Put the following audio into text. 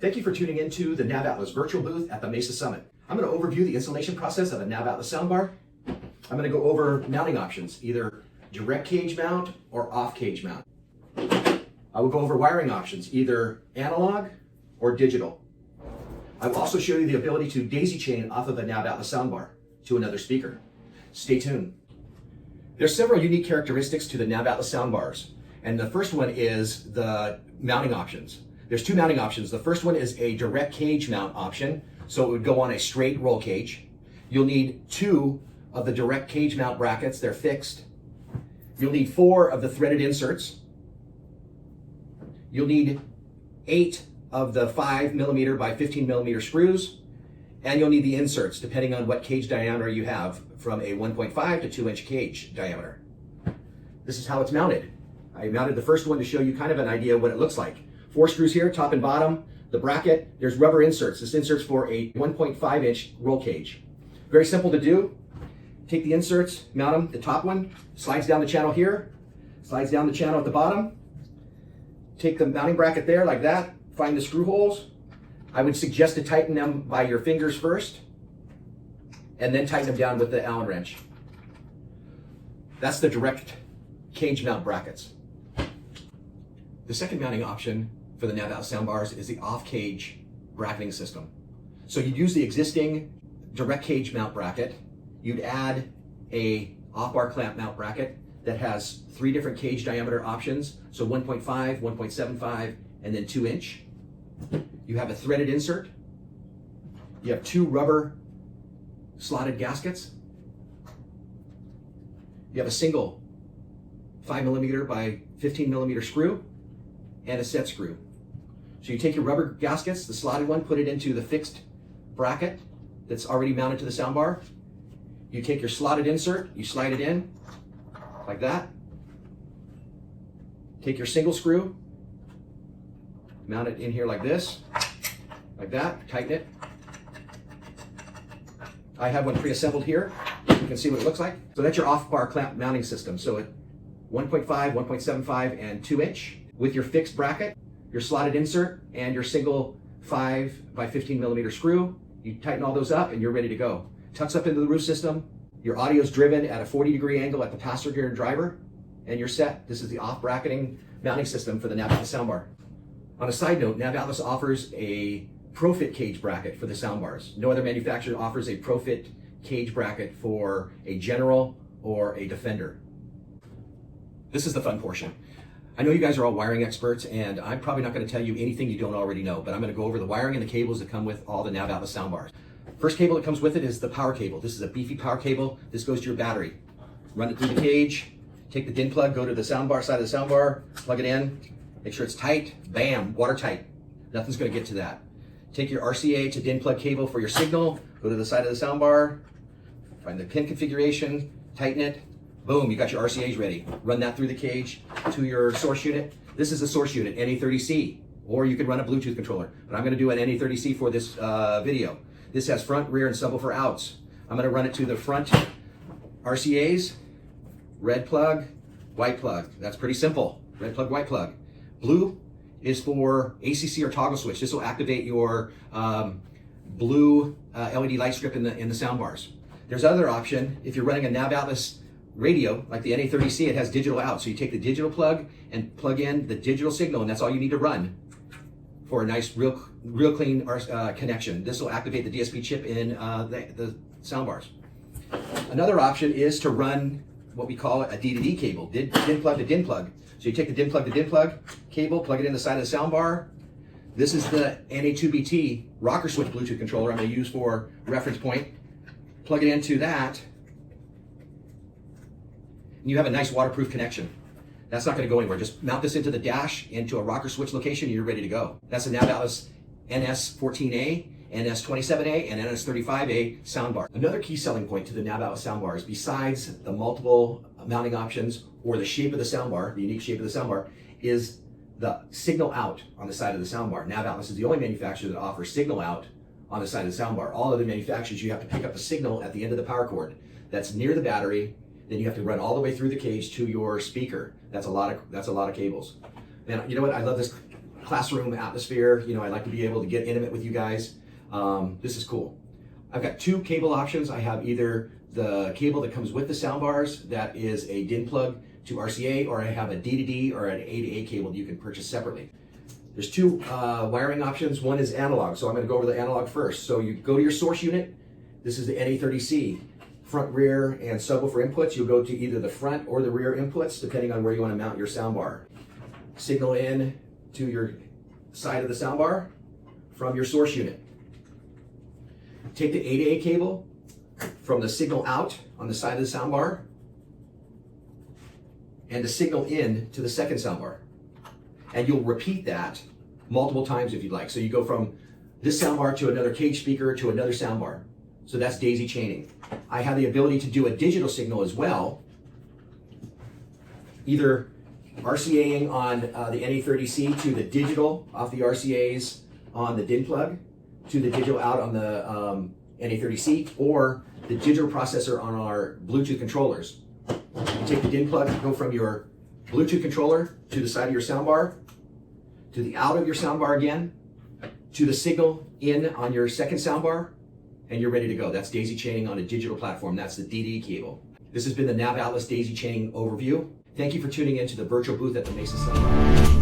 Thank you for tuning into the NAVATLAS virtual booth at the Mesa Summit. I'm going to overview the installation process of a NAVATLAS soundbar. I'm going to go over mounting options, either direct cage mount or off cage mount. I will go over wiring options, either analog or digital. I will also show you the ability to daisy chain off of the NAVATLAS soundbar to another speaker. Stay tuned. There's several unique characteristics to the NAVATLAS soundbars, and the first one is the mounting options. There's two mounting options. The first one is a direct cage mount option, so it would go on a straight roll cage. You'll need 2 of the direct cage mount brackets, they're fixed. You'll need 4 of the threaded inserts. You'll need 8 of the 5mm by 15mm screws, and you'll need the inserts depending on what cage diameter you have, from a 1.5 to 2-inch cage diameter. This is how it's mounted. I mounted the first one to show you kind of an idea of what it looks like. 4 screws here, top and bottom. The bracket, there's rubber inserts. This insert's for a 1.5-inch roll cage. Very simple to do. Take the inserts, mount them. The top one slides down the channel here, slides down the channel at the bottom. Take the mounting bracket there like that. Find the screw holes. I would suggest to tighten them by your fingers first, and then tighten them down with the Allen wrench. That's the direct cage mount brackets. The second mounting option for the NAVATLAS soundbars is the off-cage bracketing system. So you'd use the existing direct cage mount bracket. You'd add a off-bar clamp mount bracket that has 3 different cage diameter options. So 1.5, 1.75, and then 2-inch. You have a threaded insert. You have 2 rubber slotted gaskets. You have a single 5mm by 15mm screw and a set screw. So you take your rubber gaskets, the slotted one, put it into the fixed bracket that's already mounted to the soundbar. You take your slotted insert, you slide it in like that. Take your single screw, mount it in here like this, like that, tighten it. I have one pre-assembled here. You can see what it looks like. So that's your off-bar clamp mounting system. So at 1.5, 1.75, and 2-inch with your fixed bracket, your slotted insert, and your single 5 by 15mm screw. You tighten all those up and you're ready to go. Tucks up into the roof system. Your audio is driven at a 40-degree angle at the passenger and driver, and you're set. This is the off-bracketing mounting system for the NAVATLAS soundbar. On a side note, NAVATLAS offers a ProFit cage bracket for the soundbars. No other manufacturer offers a ProFit cage bracket for a General or a Defender. This is the fun portion. I know you guys are all wiring experts, and I'm probably not going to tell you anything you don't already know, but I'm going to go over the wiring and the cables that come with all the NAVATLAS soundbars. First cable that comes with it is the power cable. This is a beefy power cable. This goes to your battery. Run it through the cage, take the DIN plug, go to the soundbar side of the soundbar, plug it in, make sure it's tight, bam, watertight. Nothing's going to get to that. Take your RCA to DIN plug cable for your signal, go to the side of the soundbar, find the pin configuration, tighten it, boom, you got your RCAs ready. Run that through the cage to your source unit. This is a source unit, NA30C, or you could run a Bluetooth controller, but I'm going to do an NA30C for this video. This has front, rear, and subwoofer outs. I'm going to run it to the front RCAs, red plug, white plug. That's pretty simple. Red plug, white plug. Blue is for ACC or toggle switch. This will activate your blue LED light strip in the soundbars. There's another option. If you're running a NAVATLAS radio, like the NA30C, it has digital out. So you take the digital plug and plug in the digital signal, and that's all you need to run for a nice, real clean connection. This will activate the DSP chip in the soundbars. Another option is to run what we call a D-to-D cable, DIN plug to DIN plug. So you take the DIN plug to DIN plug cable, plug it in the side of the soundbar. This is the NA2BT rocker switch Bluetooth controller I'm going to use for reference point. Plug it into that, and you have a nice waterproof connection. That's not going to go anywhere. Just mount this into the dash, into a rocker switch location, and you're ready to go. That's a NAVATLAS NS14A, NS27A, and NS35A soundbar. Another key selling point to the NAVATLAS soundbars, besides the multiple mounting options or the shape of the soundbar, the unique shape of the soundbar, is the signal out on the side of the soundbar. NAVATLAS is the only manufacturer that offers signal out on the side of the soundbar. All other manufacturers, you have to pick up a signal at the end of the power cord that's near the battery. Then you have to run all the way through the cage to your speaker. That's a lot of cables. Man, you know what? I love this classroom atmosphere. You know, I like to be able to get intimate with you guys. This is cool. I've got two cable options. I have either the cable that comes with the soundbars that is a DIN plug to RCA, or I have a D2D or an A to A cable that you can purchase separately. There's two wiring options. One is analog, so I'm going to go over the analog first. So you go to your source unit. This is the NA30C. Front, rear, and subwoofer inputs. You'll go to either the front or the rear inputs, depending on where you want to mount your soundbar. Signal in to your side of the soundbar from your source unit. Take the A to A cable from the signal out on the side of the soundbar and the signal in to the second soundbar. And you'll repeat that multiple times if you'd like. So you go from this soundbar to another cage speaker to another soundbar. So that's daisy chaining. I have the ability to do a digital signal as well, either RCAing on the NA30C to the digital off the RCAs on the DIN plug to the digital out on the NA30C, or the digital processor on our Bluetooth controllers. You take the DIN plug, go from your Bluetooth controller to the side of your soundbar, to the out of your soundbar again, to the signal in on your second soundbar, and you're ready to go. That's daisy chaining on a digital platform. That's the DD cable. This has been the NAVATLAS daisy chaining overview. Thank you for tuning in to the virtual booth at the Mesa Center.